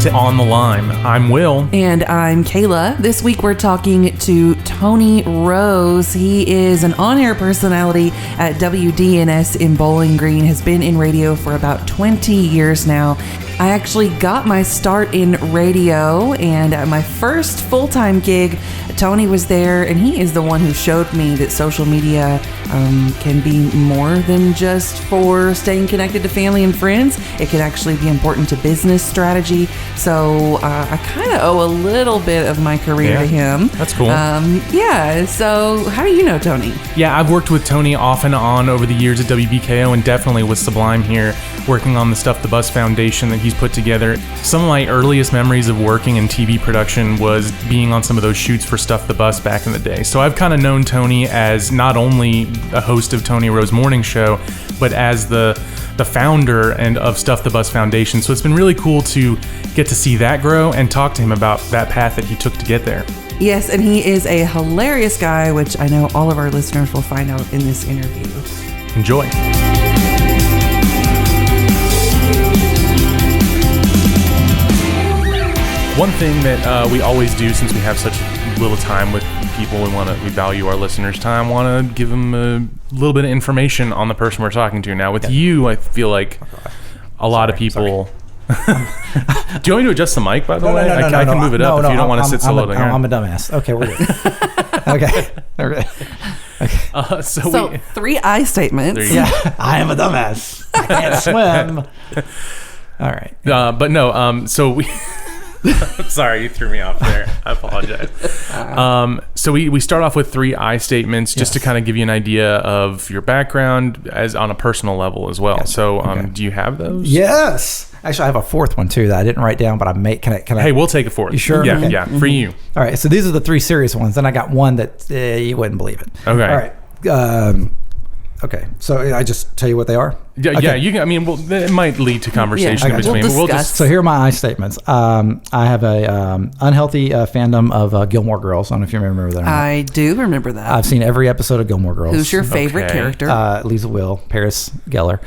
to On the Line. I'm Will. And I'm Kayla. This week we're talking to Tony Rose. He is an on-air personality at WDNS in Bowling Green, has been in radio for about 20 years now. I actually got my start in radio, and at my first full-time gig, Tony was there, and he is the one who showed me that social media can be more than just for staying connected to family and friends. It can actually be important to business strategy. So I kind of owe a little bit of my career to him. That's cool. So how do you know Tony? Yeah, I've worked with Tony off and on over the years at WBKO, and definitely with Sublime here, working on the Stuff the Bus Foundation that he's put together. Some of my earliest memories of working in TV production was being on some of those shoots for Stuff the Bus back in the day. So I've kind of known Tony as not only a host of Tony Rose Morning Show, but as the founder and of Stuff the Bus Foundation. So it's been really cool to get to see that grow and talk to him about that path that he took to get there. Yes, and he is a hilarious guy, which I know all of our listeners will find out in this interview. Enjoy. One thing that we always do, since we have such little time with people, we value our listeners' time, want to give them a little bit of information on the person we're talking to. Now, with you, I feel like a lot of people... Do you want me to adjust the mic, by the way? I can move it up if you don't want to sit so low down here. I'm a dumbass. Okay, we're good. Okay. So 3 I statements. Yeah, I am a dumbass. I can't swim. All right. But no, so we... Sorry, you threw me off there. I apologize. So we start off with 3 I statements just to kind of give you an idea of your background as on a personal level as well. Yes. So do you have those? Yes. Actually, I have a 4th one too that I didn't write down, but can I? Hey, we'll take a 4th. You sure? Yeah, okay. Yeah, for you. All right. So these are the 3 serious ones. Then I got one that you wouldn't believe it. Okay. All right. Okay, so I just tell you what they are? Yeah, okay. yeah. You can. I mean, it might lead to conversation in between. We'll just. So here are my I statements. I have a unhealthy fandom of Gilmore Girls. I don't know if you remember that. I do remember that. I've seen every episode of Gilmore Girls. Who's your favorite character? Lisa Will, Paris Geller,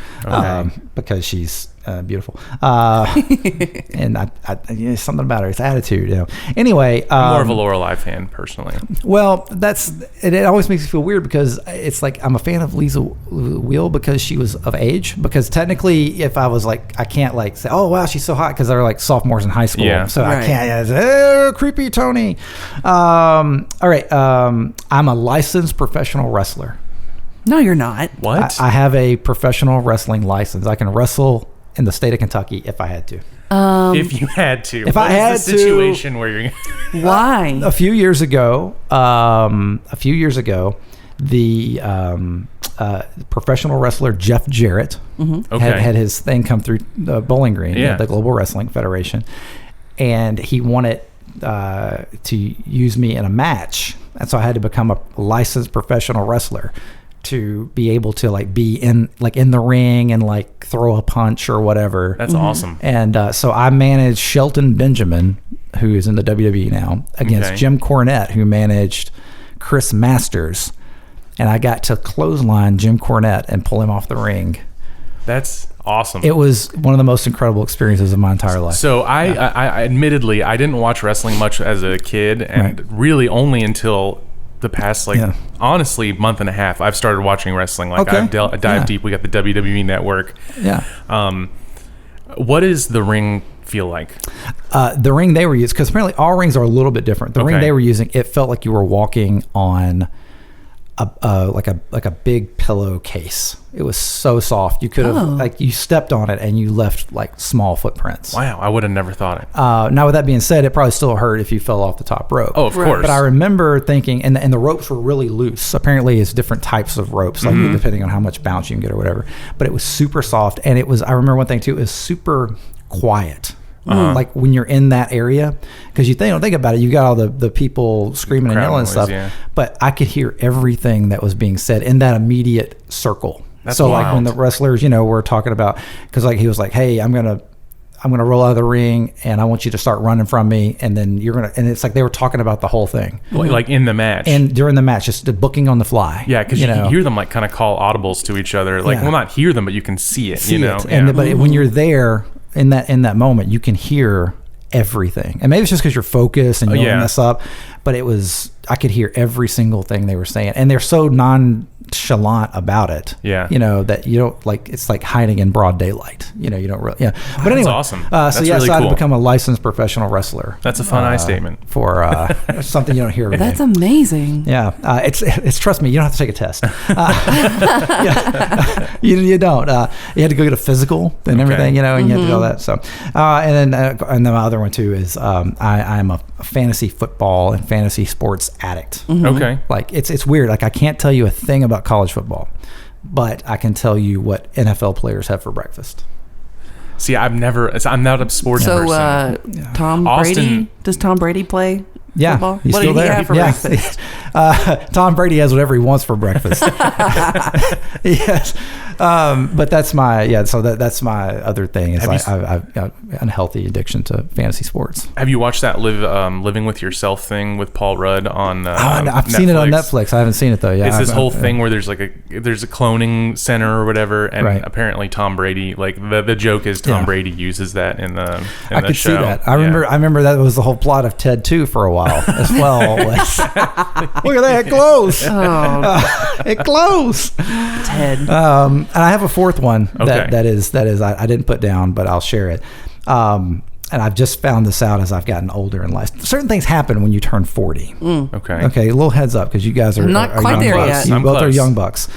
because she's beautiful. And I something about her, it's attitude. You know. Anyway, I'm more of a Lorelai fan personally. Well, it always makes me feel weird because it's like I'm a fan of Lisa Will because she was of age. Because technically, if I was like, I can't like say, oh wow, she's so hot because they're like sophomores in high school. Yeah. So right. I can't. Creepy Tony. All right. I'm a licensed professional wrestler. No, you're not. What? I have a professional wrestling license. I can wrestle in the state of Kentucky if I had to. If you had to. If I had the situation where you're... Why? A few years ago, the professional wrestler Jeff Jarrett had his thing come through Bowling Green, the Global Wrestling Federation, and he wanted to use me in a match, and so I had to become a licensed professional wrestler to be able to like be in the ring and like throw a punch or whatever. That's awesome. And so I managed Shelton Benjamin, who is in the WWE now, against Jim Cornette, who managed Chris Masters. And I got to clothesline Jim Cornette and pull him off the ring. That's awesome. It was one of the most incredible experiences of my entire life. So I admittedly, I didn't watch wrestling much as a kid, and really only until the past, honestly, month and a half, I've started watching wrestling. Like I've dived deep. We got the WWE Network. Yeah. What does the ring feel like? The ring they were using, because apparently all rings are a little bit different. The ring they were using, it felt like you were walking on like a big pillowcase. It was so soft. You could have you stepped on it and you left like small footprints. Wow, I would have never thought it. Now with that being said, it probably still hurt if you fell off the top rope. Oh, of course. But I remember thinking, and the ropes were really loose. Apparently, it's different types of ropes, like depending on how much bounce you can get or whatever. But it was super soft, and it was. I remember one thing too. It was super quiet. Like when you're in that area, because you don't think about it, you got all the people screaming and yelling and stuff, but I could hear everything that was being said in that immediate circle. That's so wild. like when the wrestlers, were talking about, because like he was like, hey, I'm gonna roll out of the ring and I want you to start running from me, and then and it's like they were talking about the whole thing, like in the match and during the match, just the booking on the fly. Yeah, because you can hear them like kind of call audibles to each other, like well, not hear them, but you can see it. But when you're there in that moment, you can hear everything. And maybe it's just because you're focused and you don't mess up, but I could hear every single thing they were saying. And they're so nonchalant about it. Yeah. That you don't it's like hiding in broad daylight. You don't really, But anyway. That's awesome. That's so really I cool. to become a licensed professional wrestler. That's a fun statement. For something you don't hear every day. That's amazing. Yeah. It's trust me, you don't have to take a test. You don't. You had to go get a physical and everything, and you had to do all that. So, and then my other one too is I'm a fantasy football and fantasy sports addict. Okay. Like it's weird. Like I can't tell you a thing about college football, but I can tell you what NFL players have for breakfast. See, I'm not a sports person. So, Tom Brady, does Tom Brady play football? He's what still did he there. have for breakfast? Tom Brady has whatever he wants for breakfast. Yes. But that's my, so that's my other thing is I've got unhealthy addiction to fantasy sports. Have you watched that Living with Yourself thing with Paul Rudd on I've Netflix? seen it on Netflix. I haven't seen it though. Yeah. It's this whole thing where there's there's a cloning center or whatever, and apparently Tom Brady, the joke is Tom Brady uses that in the show. I could see that. I remember that was the whole plot of Ted 2 for a while as well. Look at that, it glows. It glows. Ted. And I have a fourth one that is I didn't put down, but I'll share it. And I've just found this out as I've gotten older in life. Certain things happen when you turn 40. Okay, a little heads up because you guys are not quite there yet. You both are young bucks.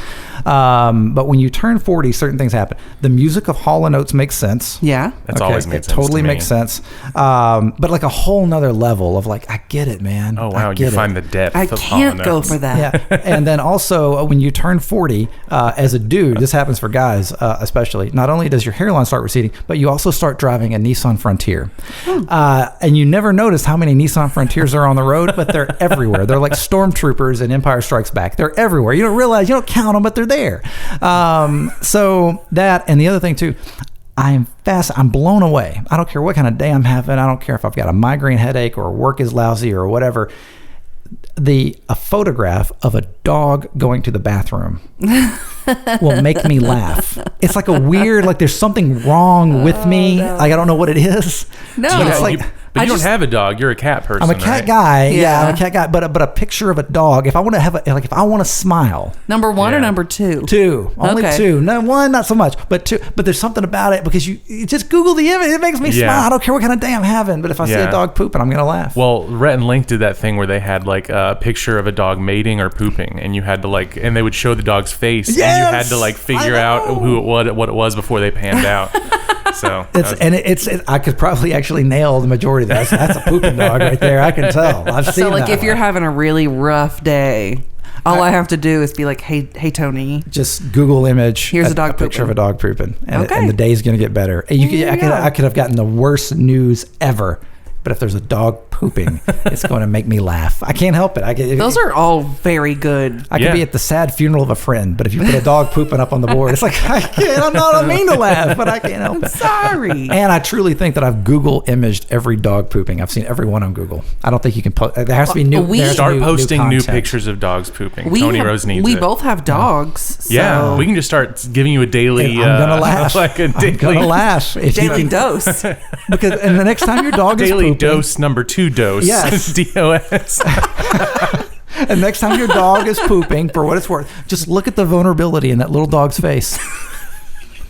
But when you turn 40, certain things happen. The music of Hall & Oates makes sense. Yeah. That's always made sense. It totally to me. makes sense. But like a whole nother level of I get it, man. Oh, wow. You find the depth of Hall & can't go for that. Yeah. And then also when you turn 40, as a dude, this happens for guys especially, not only does your hairline start receding, but you also start driving a Nissan Frontier. And you never notice how many Nissan Frontiers are on the road, but they're everywhere. They're like stormtroopers in Empire Strikes Back. They're everywhere. You don't realize, you don't count them, but they're there. So that, and the other thing too, I'm blown away. I don't care what kind of day I'm having. I don't care if I've got a migraine headache or work is lousy or whatever. A photograph of a dog going to the bathroom will make me laugh. It's like a weird, there's something wrong with me. No. I don't know what it is. No. But it's But you don't have a dog. You're a cat person. I'm a cat guy. Yeah, I'm a cat guy. But a picture of a dog. If I want to have if I want to smile. Number one or number two? Two. Only two. No, one, not so much. But two. But there's something about it because you just Google the image. It makes me smile. I don't care what kind of day I'm having. But if I see a dog pooping, I'm gonna laugh. Well, Rhett and Link did that thing where they had a picture of a dog mating or pooping, and you had to and they would show the dog's face, and you had to figure out what it was before they panned out. So I could probably actually nail the majority of that. That's a pooping dog right there. I can tell. I've seen that. So if you're having a really rough day, all I have to do is be like, hey Tony, just Google image. Here's a picture of a dog pooping, and the day's gonna get better. I could have gotten the worst news ever. But if there's a dog pooping, it's going to make me laugh. I can't help it. Those are all very good. I could be at the sad funeral of a friend, but if you put a dog pooping up on the board, it's I can't. I don't mean to laugh, but I can't help it. Sorry. And I truly think that I've Google imaged every dog pooping. I've seen every one on Google. I don't think you can post. There has to be new. Start posting new pictures of dogs pooping. Tony Rose needs it. We both have dogs. Yeah, we can just start giving you a daily. I'm gonna laugh. I'm gonna laugh. Daily dose. Because and the next time your dog is pooping, dose number 2 dose. Yes. DOS. And next time your dog is pooping, for what it's worth, just look at the vulnerability in that little dog's face.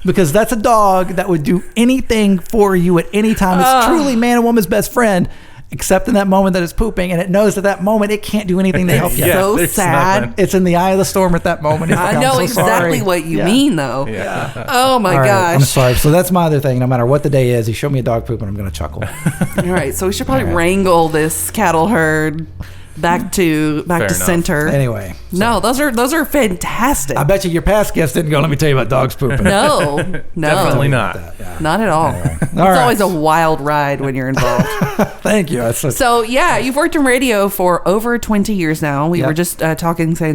Because that's a dog that would do anything for you at any time. It's truly man and woman's best friend, except in that moment that it's pooping, and it knows at that moment it can't do anything to help you. So sad. Nothing. It's in the eye of the storm at that moment. I know exactly what you mean, though. Yeah. Oh my gosh. I'm sorry. So that's my other thing. No matter what the day is, you show me a dog pooping, I'm going to chuckle. All right. So we should probably wrangle this cattle herd back to center. Anyway. No, those are fantastic. I bet you your past guests didn't go, let me tell you about dogs pooping. No. Definitely not. Not at all. Anyway. It's always a wild ride when you're involved. Thank you. So you've worked in radio for over 20 years now. We were just saying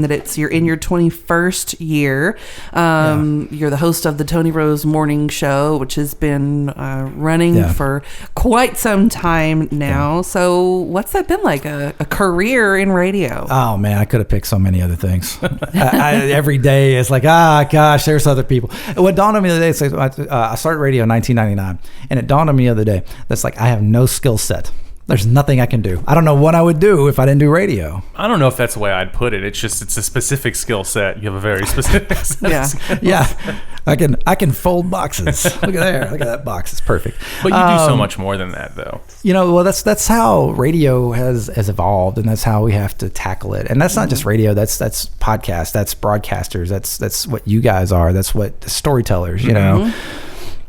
that you're in your 21st year. You're the host of the Tony Rose Morning Show, which has been running for quite some time now. So what's that been like, a career in radio? Oh man, I could have picked so many of other things. Every day it's like, gosh, there's other people. What dawned on me the other day, it's like, I started radio in 1999, and it dawned on me the other day that's like I have no skill set. There's nothing I can do. I don't know what I would do if I didn't do radio. I don't know if that's the way I'd put it. It's a specific skill set. You have a very specific set of skills. Yeah. I can fold boxes. Look at there. Look at that box. It's perfect. But you do so much more than that, though. Well, that's how radio has evolved, and that's how we have to tackle it. And that's not just radio. That's podcasts. That's broadcasters. That's what you guys are. That's what storytellers. You know.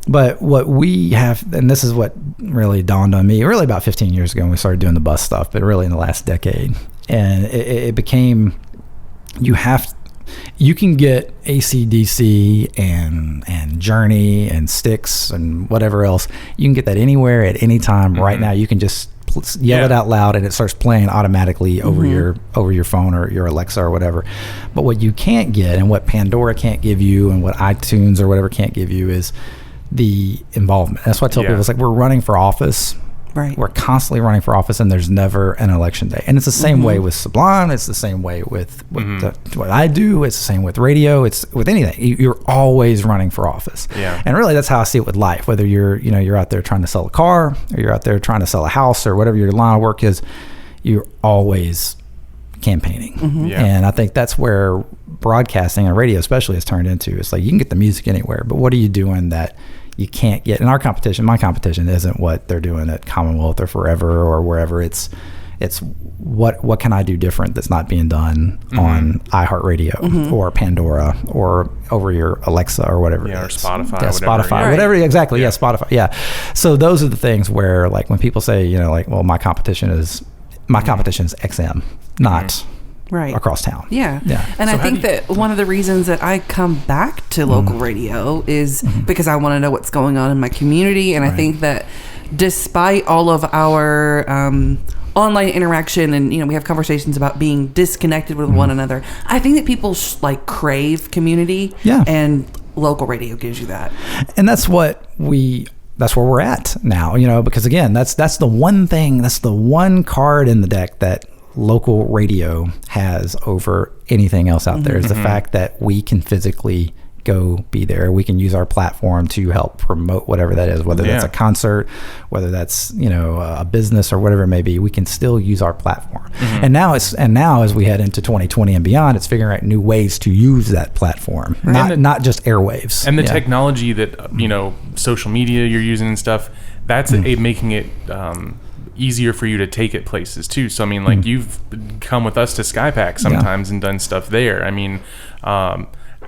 But what we have, and this is what really dawned on me, really about 15 years ago when we started doing the bus stuff, but really in the last decade, and it became, you can get AC/DC and Journey and Styx and whatever else. You can get that anywhere at any time. Right now, you can just yell it out loud and it starts playing automatically over your phone or your Alexa or whatever. But what you can't get, and what Pandora can't give you, and what iTunes or whatever can't give you, is the involvement. That's why I tell people, it's like we're running for office. Right. We're constantly running for office, and there's never an election day. And it's the same way with Sublime. It's the same way with what I do. It's the same with radio. It's with anything. You're always running for office. Yeah. And really, that's how I see it with life. Whether you're out there trying to sell a car, or you're out there trying to sell a house, or whatever your line of work is, you're always campaigning. And I think that's where broadcasting and radio especially has turned into. It's like you can get the music anywhere, but what are you doing that you can't get in our competition? My competition isn't what they're doing at Commonwealth or Forever or wherever. It's what can I do different that's not being done on iHeartRadio or Pandora or over your Alexa or whatever it is. Or Spotify. Spotify, whatever. Exactly. Yeah, Spotify. Yeah. So those are the things where, like, when people say, like, well, my competition is XM, not across town. Yeah. And so I think that one of the reasons that I come back to local radio is because I want to know what's going on in my community. And I think that despite all of our online interaction, and we have conversations about being disconnected with one another, I think that people crave community. And local radio gives you that. And that's where we're at now, because again, that's the one thing, that's the one card in the deck that local radio has over anything else out there, is the fact that we can physically go be there. We can use our platform to help promote whatever that is, whether that's a concert, whether that's a business or whatever it may be. We can still use our platform. And now as we head into 2020 and beyond, it's figuring out new ways to use that platform, not just airwaves. And the technology that social media you're using and stuff, that's making it easier for you to take it places too. So I mean, you've come with us to SkyPack sometimes and done stuff there. I mean,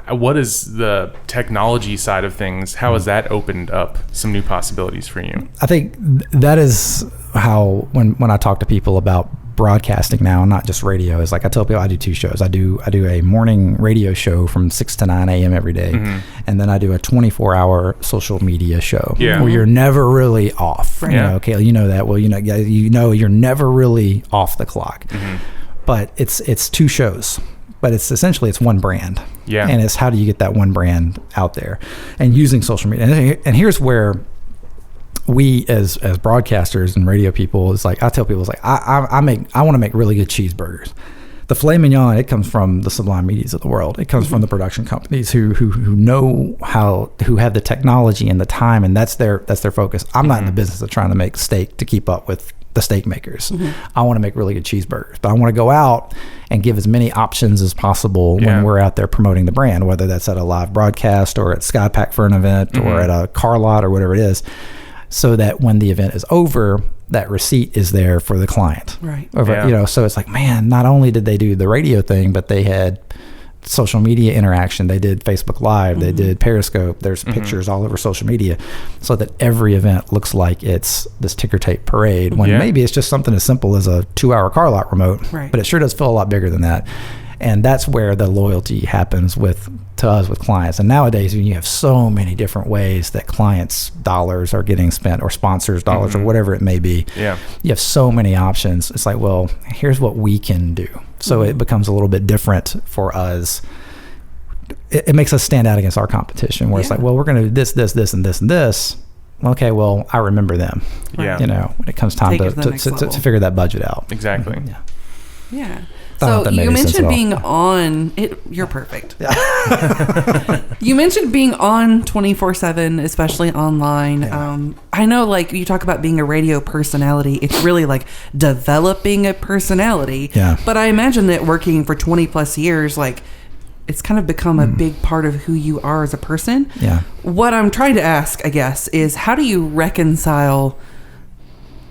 what is the technology side of things? How has that opened up some new possibilities for you? I think that is how when I talk to people about broadcasting now, not just radio, is like I tell people I do two shows. I do a morning radio show from 6 to 9 a.m. every day, and then I do a 24-hour social media show where you're never really off. Kayla, you know that. Well, you're never really off the clock. But it's two shows. But it's essentially one brand. And it's how do you get that one brand out there, and using social media. And here's where we as broadcasters and radio people, is like I tell people, it's like I want to make really good cheeseburgers. The filet mignon, it comes from the Sublime Medias of the world. It comes from the production companies who know who have the technology and the time, and that's their focus. I'm not in the business of trying to make steak to keep up with the steak makers. I want to make really good cheeseburgers, but I want to go out and give as many options as possible when we're out there promoting the brand, whether that's at a live broadcast or at SkyPack for an event or at a car lot or whatever it is, so that when the event is over, that receipt is there for the client. So it's like, man, not only did they do the radio thing, but they had social media interaction. They did Facebook Live. They did Periscope. There's pictures all over social media, so that every event looks like it's this ticker tape parade, when maybe it's just something as simple as a 2-hour car lot remote, but it sure does feel a lot bigger than that. And that's where the loyalty happens to us with clients. And nowadays, when you have so many different ways that clients' dollars are getting spent, or sponsors' dollars, or whatever it may be, you have so many options. It's like, well, here's what we can do. So it becomes a little bit different for us. It makes us stand out against our competition, where it's like, well, we're going to do this, this, this, and this, and this. Okay, well, I remember them. When it comes time to figure that budget out. Exactly. Yeah. So you mentioned being on it. You're perfect. You mentioned being on 24/7, especially online. Yeah. I know, like, you talk about being a radio personality. It's really like developing a personality. Yeah. But I imagine that working for 20 plus years, like, it's kind of become a big part of who you are as a person. Yeah. What I'm trying to ask, I guess, is how do you reconcile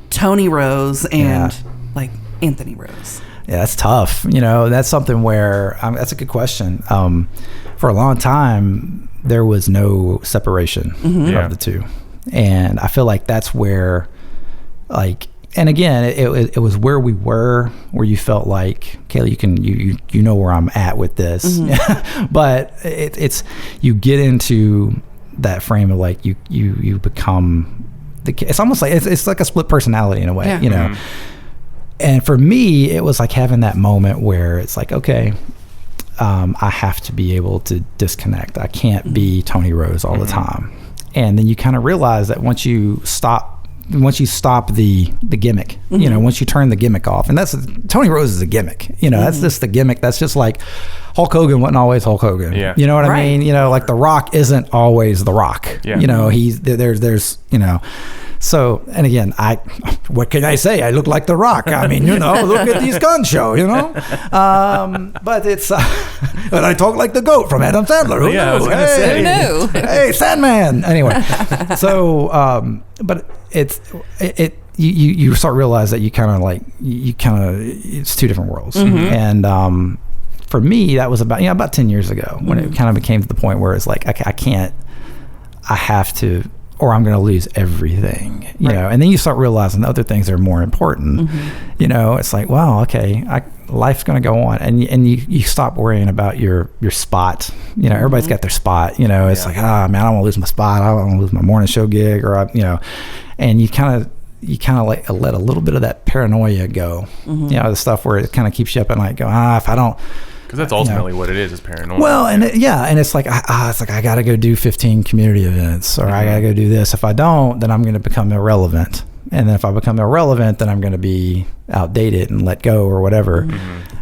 Tony Rose and like Anthony Rose? Yeah, that's tough. That's something where that's a good question. For a long time, there was no separation of the two, and I feel like that's where, like, and again, it was where we were, where you felt like, Kayla, you know where I'm at with this, but it's you get into that frame of like you become it's almost like it's like a split personality in a way, And for me, it was like having that moment where it's like, okay, I have to be able to disconnect. I can't be Tony Rose all the time, and then you kind of realize that once you stop the gimmick, once you turn the gimmick off, and that's Tony Rose is a gimmick, that's just the gimmick. That's just like Hulk Hogan wasn't always Hulk Hogan. Yeah. You know what I mean? Like The Rock isn't always The Rock. Yeah. There's so, and again, what can I say? I look like The Rock. I mean, look at these gun show, but it's, but I talk like the goat from Adam Sandler. Who knew? I was gonna say. Who knew? Hey, Sandman. Anyway, so, but you start to realize that it's two different worlds. And, for me, that was about 10 years ago when it kind of became to the point where it's like, I have to, or I'm going to lose everything, and then you start realizing other things are more important. It's like, wow, okay, life's going to go on, and you stop worrying about your spot. Everybody's got their spot. It's like, man, I don't want to lose my spot. I don't want to lose my morning show gig, or and you kind of like let a little bit of that paranoia go. The stuff where it kind of keeps you up at night, going, if I don't. Because that's ultimately what it is paranoia. Well, and it's like, I got to go do 15 community events, or I got to go do this. If I don't, then I'm going to become irrelevant. And then if I become irrelevant, then I'm going to be outdated and let go or whatever.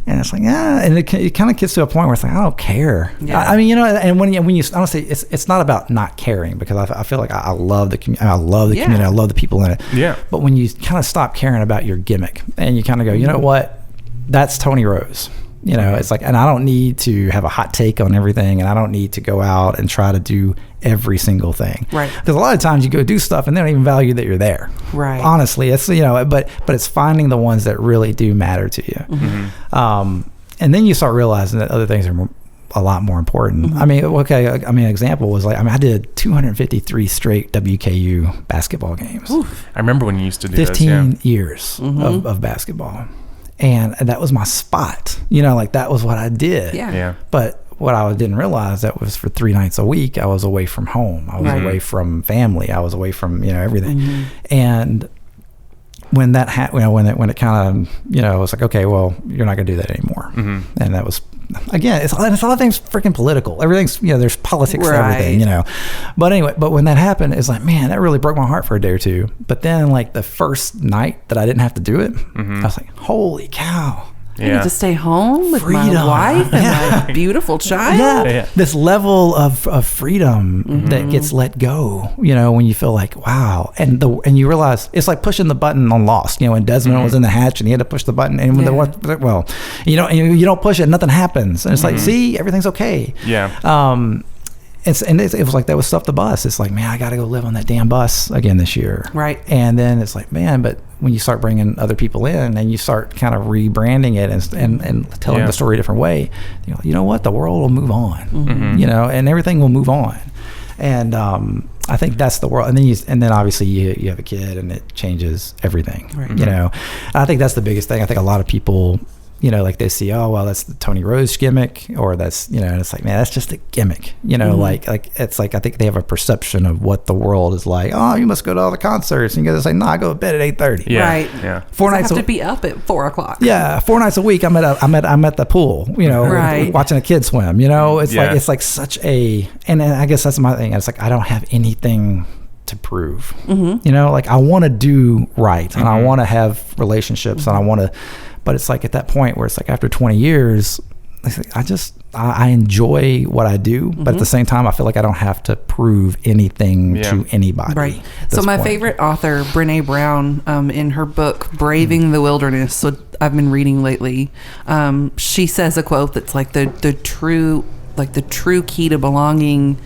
And it's like, and it kind of gets to a point where it's like, I don't care. Yeah. I mean, and when you honestly, it's not about not caring, because I feel like I love the community. I love the community. I love the people in it. Yeah. But when you kind of stop caring about your gimmick and you kind of go, you know what, that's Tony Rose. It's like, and I don't need to have a hot take on everything, and I don't need to go out and try to do every single thing. Right. Because a lot of times you go do stuff and they don't even value that you're there. Right. Honestly, it's, but it's finding the ones that really do matter to you. And then you start realizing that other things are a lot more important. I mean, an example was like, I did 253 straight WKU basketball games. Oof. I remember when you used to do 15 years of basketball. And that was my spot, like that was what I did. Yeah. But what I didn't realize, that was for 3 nights a week, I was away from home. I was away from family. I was away from, everything. And when that when it kind of, it was like, okay, well, you're not going to do that anymore. And that was, again, it's a lot of things freaking political. Everything's, there's politics to everything, But anyway, when that happened, it's like, man, that really broke my heart for a day or two. But then, like, the first night that I didn't have to do it, I was like, holy cow. I get to stay home with my wife and my beautiful child. Yeah. This level of freedom that gets let go, when you feel like, wow. And you realize it's like pushing the button on Lost, when Desmond was in the hatch and he had to push the button, and when you don't push it, nothing happens. And it's like, see, everything's okay. Yeah. It was like that was Stuff the Bus. It's like, man, I got to go live on that damn bus again this year. Right. And then it's like, man, but when you start bringing other people in and you start kind of rebranding it and telling the story a different way, you know what, the world will move on, and everything will move on. And I think that's the world. And then obviously you have a kid and it changes everything, right. And I think that's the biggest thing. I think a lot of people, like they see, oh, well, that's the Tony Rose gimmick, or that's, and it's like, man, that's just a gimmick, like it's like, I think they have a perception of what the world is like. Oh, you must go to all the concerts. And you gotta say, no, I go to bed at 8:30. Yeah. Right. Yeah. 4 nights. I have to be up at 4:00. Yeah. 4 nights a week. I'm at the pool, right. watching a kid swim, it's like such a, and I guess that's my thing. It's like, I don't have anything to prove, like I want to do right, and I want to have relationships, and I want to But it's like at that point where it's like after 20 years, I enjoy what I do, but at the same time, I feel like I don't have to prove anything to anybody. Right. So my favorite author, Brene Brown, in her book, Braving the Wilderness, so I've been reading lately, she says a quote that's like the true key to belonging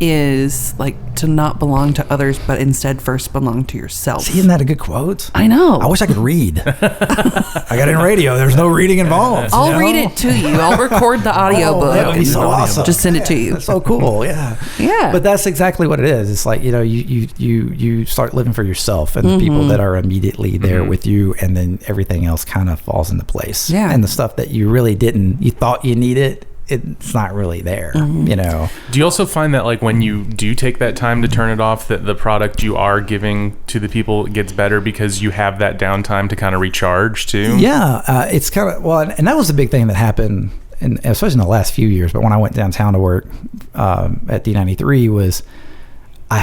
is like to not belong to others, but instead first belong to yourself. See, isn't that a good quote? I know. I wish I could read. I got in radio. There's no reading involved. I'll read it to you. I'll record the audiobook. That would be so awesome. Just send it to you. That's so cool. Yeah. Yeah. But that's exactly what it is. It's like, you start living for yourself and the people that are immediately there with you, and then everything else kind of falls into place. Yeah. And the stuff that you really you thought you needed, it's not really there, Do you also find that like when you do take that time to turn it off, that the product you are giving to the people gets better because you have that downtime to kind of recharge too? Yeah, it's kind of, and that was a big thing that happened, especially in the last few years. But when I went downtown to work at D93, was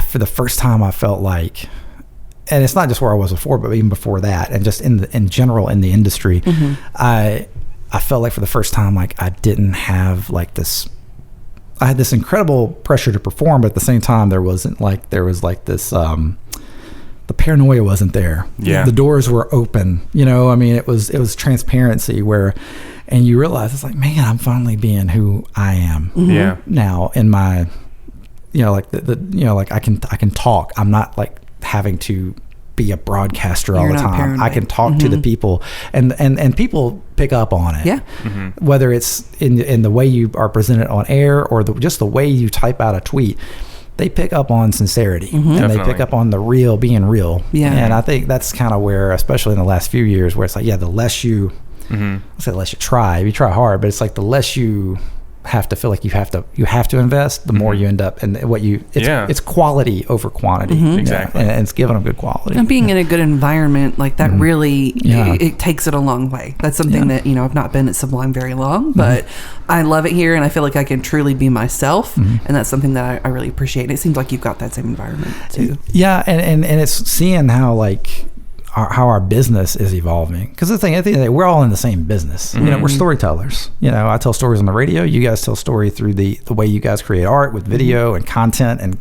for the first time I felt like, and it's not just where I was before, but even before that, and just in general in the industry, I felt like for the first time, like I didn't have like this. I had this incredible pressure to perform, but at the same time, there was this. The paranoia wasn't there. Yeah, the doors were open. I mean, it was transparency and you realize it's like, man, I'm finally being who I am. Yeah. Now in my, like like I can talk. I'm not like having to be a broadcaster all the time. Paranoid. I can talk to the people, and people pick up on it. Yeah. Whether it's in the way you are presented on air or just the way you type out a tweet, they pick up on sincerity and Definitely. they pick up on the real being real. Yeah. And I think that's kind of where, especially in the last few years, where it's like, the less you, let's say, the less you try hard, but it's like the less you have to feel like you have to invest, the more you end up, and it's quality over quantity. Exactly. And it's giving them good quality. And being in a good environment like that really it takes it a long way. That's something that I've not been at Sublime very long, but I love it here, and I feel like I can truly be myself, and that's something that I really appreciate. And it seems like you've got that same environment too. Yeah, and it's seeing how like how our business is evolving, because at the end of the day, we're all in the same business. We're storytellers. I tell stories on the radio, you guys tell story through the way you guys create art with video and content, and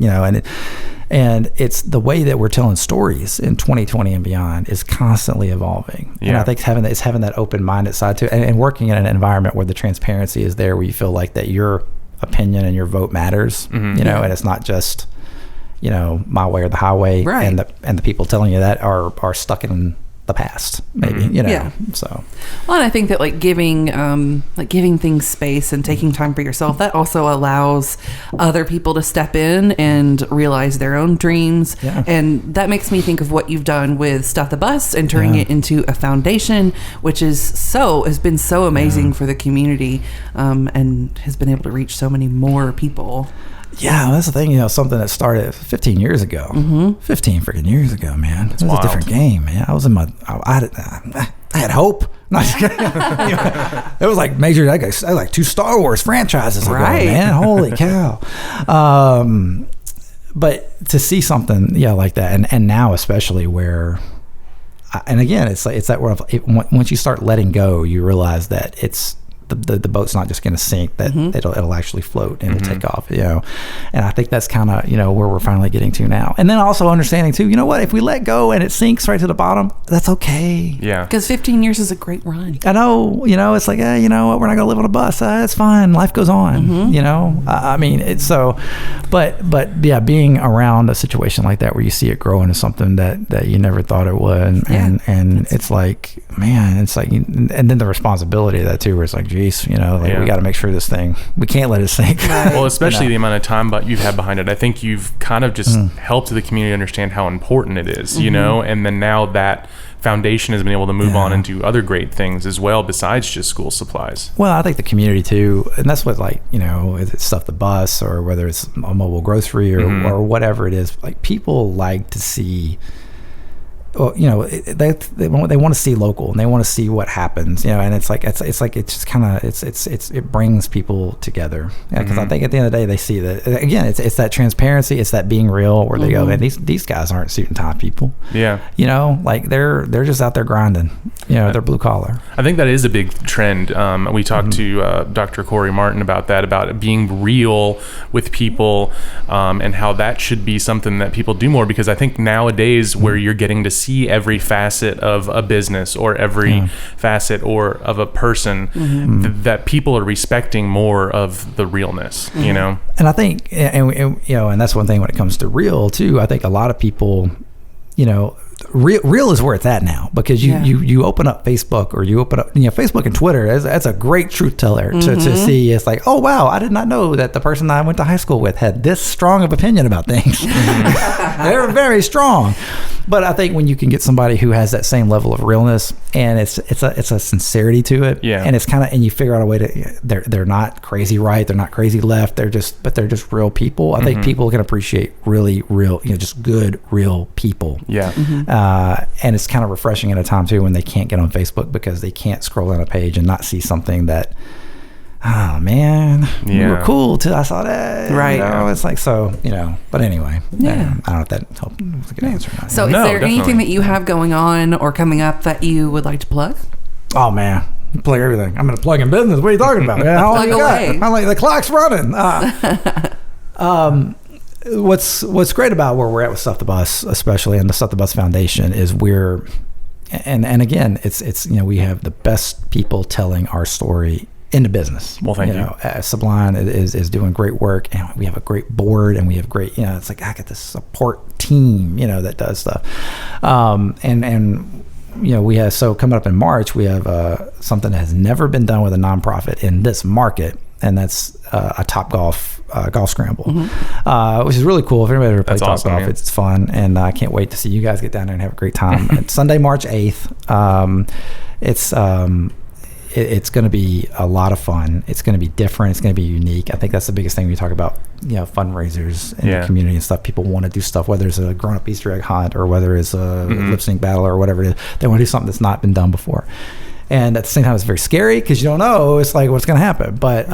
and it's the way that we're telling stories in 2020 and beyond is constantly evolving. And I think having that open-minded side to it, and working in an environment where the transparency is there, where you feel like that your opinion and your vote matters, and it's not just my way or the highway, right. and the people telling you that are stuck in the past, maybe. So well, and I think that like giving things space and taking time for yourself, that also allows other people to step in and realize their own dreams. And that makes me think of what you've done with Stop the Bus and turning it into a foundation, which has been so amazing for the community, and has been able to reach so many more people. Yeah, that's the thing. Something that started 15 years ago. 15 freaking years ago, man. It was a different game, man. I was in I had hope. It was like major. I had like 2 Star Wars franchises ago, man. Holy cow! But to see something, like that, and now especially where, and again, it's that where once you start letting go, you realize that it's. The boat's not just going to sink, that it'll actually float and it'll take off, and I think that's kind of where we're finally getting to now. And then also understanding too, what, if we let go and it sinks right to the bottom, that's okay. Because 15 years is a great run. I know. It's like, you know what, we're not gonna live on a bus, it's fine, life goes on. I mean, it's so, but yeah, being around a situation like that where you see it grow into something that you never thought it would, and it's like, man, it's like, and then the responsibility of that too, where it's like, geez, we got to make sure we can't let it sink. Well, especially the amount of time you've had behind it. I think you've kind of just helped the community understand how important it is, and then now that foundation has been able to move on and do other great things as well besides just school supplies. Well, I think the community too, and that's what, like, is it Stuff the Bus or whether it's a mobile grocery or whatever it is, like, people like to see they want to see local, and they want to see what happens, and it's just kind of it brings people together, because I think at the end of the day they see that, again, it's that transparency, it's that being real, where they go, man, these guys aren't suit and tie people, like they're just out there grinding, they're blue collar. I think that is a big trend. We talked to Dr. Corey Martin about that, about being real with people, and how that should be something that people do more, because I think nowadays where you're getting to see every facet of a business or every facet or of a person, that people are respecting more of the realness, And I think, and that's one thing when it comes to real too, I think a lot of people, real is where it's at now, because you open up Facebook, or you open up Facebook and Twitter, that's a great truth teller to see. It's like, oh wow, I did not know that the person I went to high school with had this strong of opinion about things. They're very strong. But I think when you can get somebody who has that same level of realness, and it's a sincerity to it, and it's kind of, and you figure out a way to, they're not crazy right, they're not crazy left, they're just real people. I think people can appreciate really real, just good real people. And it's kind of refreshing at a time too when they can't get on Facebook because they can't scroll down a page and not see something that, oh man, we were cool till I saw that. Right. It's like, so, but anyway, I don't know if that helped. Was a good answer or not. So is there anything that you have going on or coming up that you would like to plug? Oh man, plug everything. I'm going to plug in business. What are you talking about? How long you got? I'm like, the clock's running. What's great about where we're at with Stuff the Bus, especially in the Stuff the Bus Foundation, is and again, it's we have the best people telling our story in the business. Well, thank you. Sublime is doing great work, and we have a great board, and we have great, it's like I got this support team, that does stuff. We have, so coming up in March, we have something that has never been done with a nonprofit in this market, and that's a Top Golf scramble, which is really cool. If anybody ever played Top Golf, it's fun, and I can't wait to see you guys get down there and have a great time. It's Sunday, March 8th. It's going to be a lot of fun. It's going to be different. It's going to be unique. I think that's the biggest thing when you talk about, fundraisers in the community and stuff. People want to do stuff, whether it's a grown-up Easter egg hunt or whether it's a lip sync battle or whatever it is. They want to do something that's not been done before. And at the same time, it's very scary because you don't know. It's like what's going to happen. But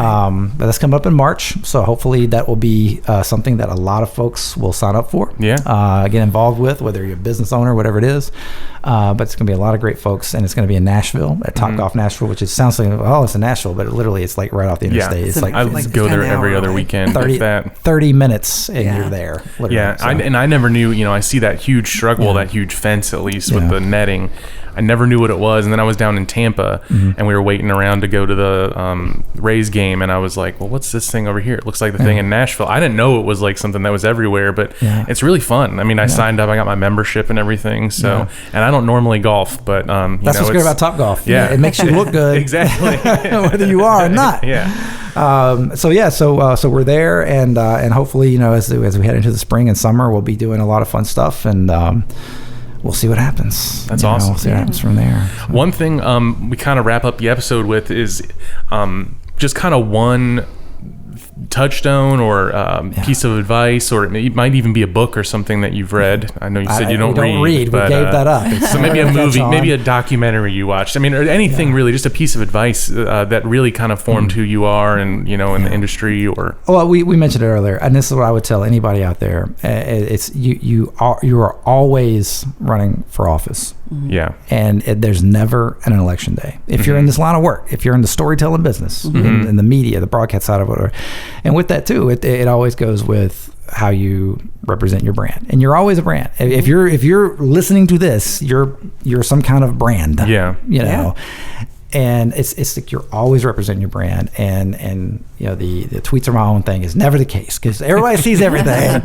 that's coming up in March. So hopefully that will be something that a lot of folks will sign up for. Get involved with, whether you're a business owner, whatever it is. But it's going to be a lot of great folks. And it's going to be in Nashville, at Top Golf Nashville, which sounds like, it's in Nashville. But literally, it's like right off the interstate. It's like I go there every other weekend. 30 minutes and you're there. Literally. I never knew, I see that huge struggle, that huge fence, at least with the netting. I never knew what it was, and then I was down in Tampa, and we were waiting around to go to the Rays game, and I was like, well, what's this thing over here? It looks like the thing in Nashville. I didn't know it was like something that was everywhere, but it's really fun. I mean, I signed up, I got my membership and everything, so, and I don't normally golf, but that's what's good about Top Golf. It makes you look good. Exactly. Whether you are or not. So we're there, and hopefully, as we head into the spring and summer, we'll be doing a lot of fun stuff, and we'll see what happens. That's awesome. We'll see what happens from there. So. One thing we kind of wrap up the episode with is just kind of one touchstone or piece of advice, or it might even be a book or something that you've read. I know you said you don't read. But, we gave that up. So maybe a movie, maybe a documentary you watched. I mean, or anything really, just a piece of advice that really kind of formed who you are and, in the industry or... Well, we mentioned it earlier, and this is what I would tell anybody out there. It's you are always running for office. And there's never an election day. If you're in this line of work, if you're in the storytelling business, in the media, the broadcast side of it, and with that too, it always goes with how you represent your brand, and you're always a brand. If you're listening to this, you're some kind of brand. And it's like you're always representing your brand, and the tweets are my own thing is never the case because everybody sees everything.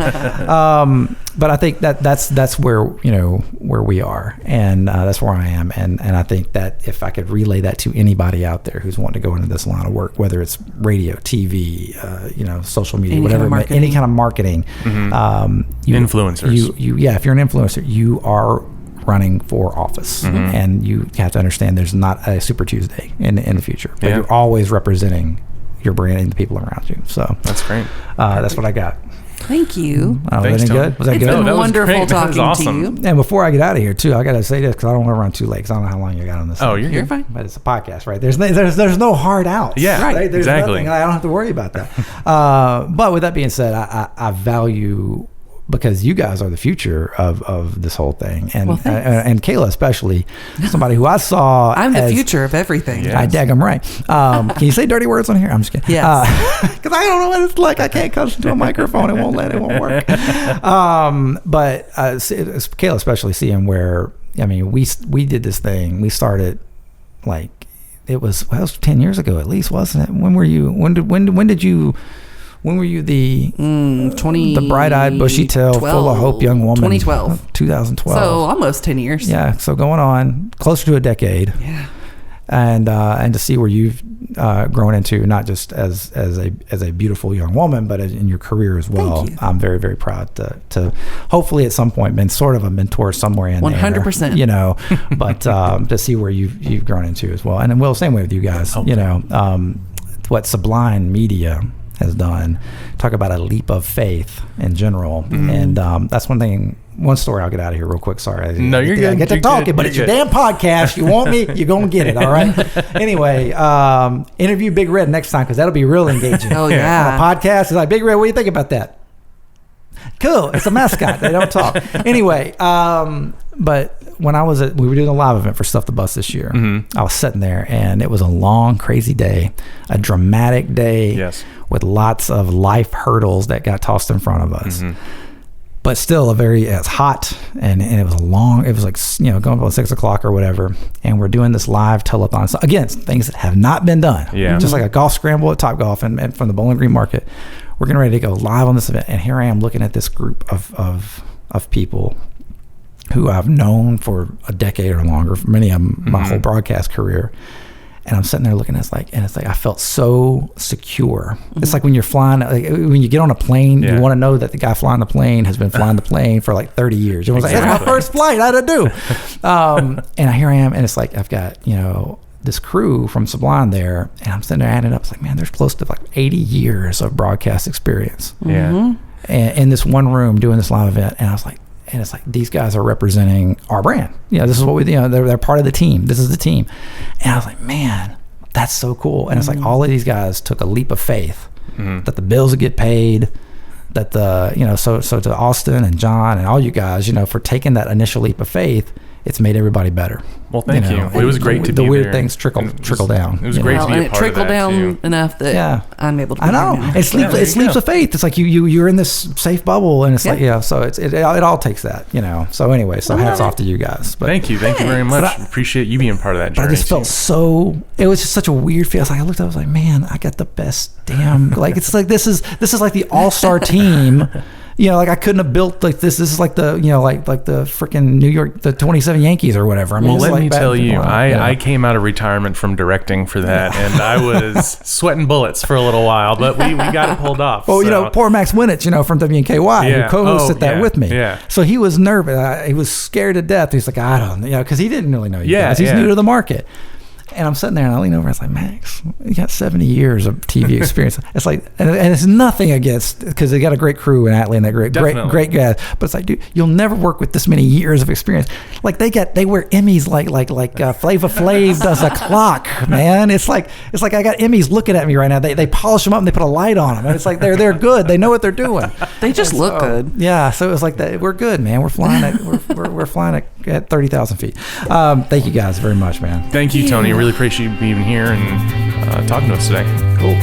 But I think that's where where we are, and that's where I am, and I think that if I could relay that to anybody out there who's wanting to go into this line of work, whether it's radio, TV, social media, any kind of marketing, influencers, if you're an influencer, you are running for office, and you have to understand there's not a Super Tuesday in the future, but you're always representing your brand and the people around you. So that's great. That's what I got. Thank you. Thanks, was that Tony. good? Was that It's good? been wonderful talking to awesome. you. And before I get out of here, too, I got to say this because I don't want to run too late because I don't know how long you got on this. Oh, thing. you're fine. But it's a podcast, right? There's no hard outs. Yeah, right. There's exactly. nothing. I don't have to worry about that. But with that being said, I value, because you guys are the future of this whole thing, and and Kayla especially, somebody who I saw. I'm the future of everything. Yeah. I dag 'em right. Can you say dirty words on here? I'm just kidding. Yes. Because I don't know what it's like. I can't cuss into a microphone. It won't work. But Kayla especially, seeing where, I mean, we did this thing. We started like it was 10 years ago at least, wasn't it? When were you? When did you? When were you the bright-eyed, bushy-tailed, full of hope young woman? 2012. 2012. So almost 10 years. Yeah, so going on closer to a decade. Yeah. And to see where you've grown into, not just as a beautiful young woman, but in your career as well. Thank you. I'm very, very proud to hopefully at some point been sort of a mentor somewhere in 100%. there. You know, but to see where you've grown into as well. And then, same way with you guys. Okay. You know, what Sublime Media has done. Talk about a leap of faith in general. Mm-hmm. And that's one story. I'll get out of here real quick. Sorry. No, you're good. I get to talking, but it's your damn podcast. You want me, you're going to get it. All right. Anyway, interview Big Red next time, because that'll be real engaging. Oh, yeah. On a podcast is like, Big Red, what do you think about that? Cool. It's a mascot. They don't talk. Anyway, but when we were doing a live event for Stuff the Bus this year, I was sitting there, and it was a long, crazy day, a dramatic day. Yes. With lots of life hurdles that got tossed in front of us. Mm-hmm. But still it's hot, and it was like, you know, going about 6 o'clock or whatever. And we're doing this live telethon. So again, things that have not been done. Yeah. Just like a golf scramble at Topgolf and from the Bowling Green Market. We're getting ready to go live on this event. And here I am looking at this group of people who I've known for a decade or longer, for many of them, my whole broadcast career. And I'm sitting there looking, it's like I felt so secure. Mm-hmm. It's like when you're flying, when you get on a plane, you want to know that the guy flying the plane has been flying the plane for like 30 years. You're like, that's my first flight, how'd I do? And here I am, and it's like I've got, you know, this crew from Sublime there, and I'm sitting there adding it up. It's like, man, there's close to like 80 years of broadcast experience. Yeah. And in this one room doing this live event, and I was like, and it's like, these guys are representing our brand. You know, this is what they're part of the team. This is the team. And I was like, man, that's so cool. And it's like all of these guys took a leap of faith that the bills would get paid, that so to Austin and John and all you guys, you know, for taking that initial leap of faith, it's made everybody better. Well, thank you. It was great to be there. The weird things trickle down. It was great to be a part of that, and it trickled down enough that I'm able to. I know. It's leaps of faith. It's like you're in this safe bubble, and it's like, so it all takes that, you know. So anyway, hats off to you guys. But thank you very much. Appreciate you being part of that journey. But I just felt it was just such a weird feel. I looked up, I was like, man, I got the best damn, like, it's like this is like the all-star team. You know, like I couldn't have built like this. This is like the, you know, like the freaking New York, the 27 Yankees or whatever. I mean, well, let me tell you, I came out of retirement from directing for that, and I was sweating bullets for a little while, but we got it pulled off. Well, you know, poor Max Winnett, you know, from WNKY, who co-hosted that with me. Yeah. So he was nervous. He was scared to death. He's like, I don't, you know, because he didn't really know you guys. He's new to the market. And I'm sitting there, and I lean over, and it's like, Max, you got 70 years of TV experience. It's like, and it's nothing against, because they got a great crew in Atlee, and they're great guys. But it's like, dude, you'll never work with this many years of experience. Like they wear Emmys like Flava Flav does a clock, man. It's like I got Emmys looking at me right now. They polish them up and they put a light on them, and it's like they're good. They know what they're doing. They just look good. Yeah. So it was like that. We're good, man. We're flying we're flying at 30,000 feet. Thank you guys very much, man. Thank you, Tony. Really appreciate you being here and talking to us today. Cool.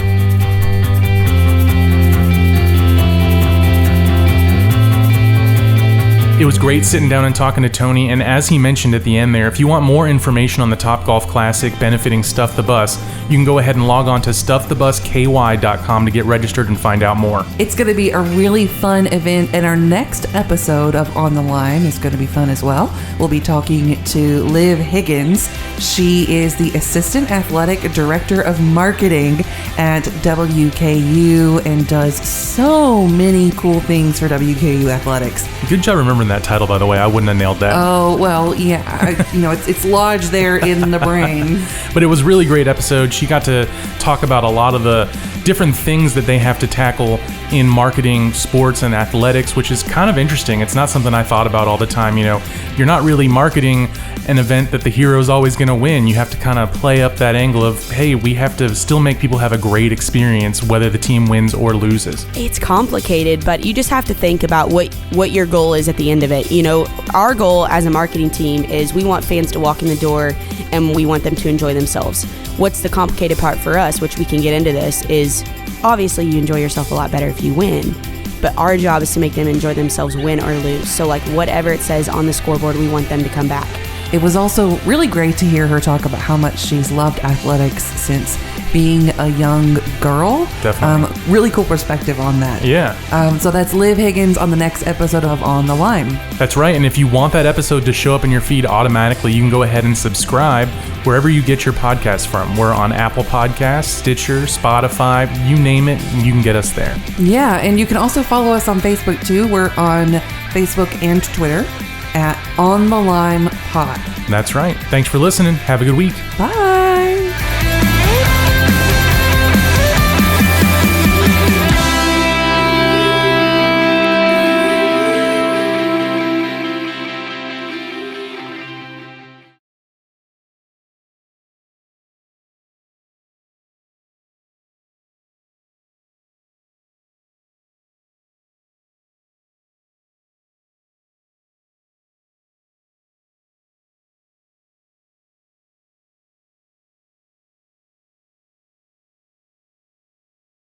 It was great sitting down and talking to Tony, and as he mentioned at the end there, if you want more information on the Topgolf Classic benefiting Stuff the Bus, you can go ahead and log on to stuffthebusky.com to get registered and find out more. It's going to be a really fun event, and our next episode of On the Line is going to be fun as well. We'll be talking to Liv Higgins. She is the Assistant Athletic Director of Marketing at WKU and does so many cool things for WKU Athletics. Good job remembering that title, by the way. I wouldn't have nailed that. Oh, well, yeah. It's lodged there in the brain. But it was a really great episode. She got to talk about a lot of the different things that they have to tackle in marketing sports and athletics, which is kind of interesting. It's not something I thought about all the time. You know, you're not really marketing an event that the hero's always going to win. You have to kind of play up that angle of, hey, we have to still make people have a great experience whether the team wins or loses. It's complicated, but you just have to think about what your goal is at the end of it. You know, our goal as a marketing team is we want fans to walk in the door and we want them to enjoy themselves. What's the complicated part for us, which we can get into this, is obviously you enjoy yourself a lot better if you win. But our job is to make them enjoy themselves, win or lose. So like whatever it says on the scoreboard, we want them to come back. It was also really great to hear her talk about how much she's loved athletics since being a young girl. Definitely. Really cool perspective on that. Yeah. So that's Liv Higgins on the next episode of On the Lime. That's right. And if you want that episode to show up in your feed automatically, you can go ahead and subscribe wherever you get your podcasts from. We're on Apple Podcasts, Stitcher, Spotify, you name it, and you can get us there. Yeah, and you can also follow us on Facebook too. We're on Facebook and Twitter at On the Lime Pod. That's right. Thanks for listening. Have a good week. Bye.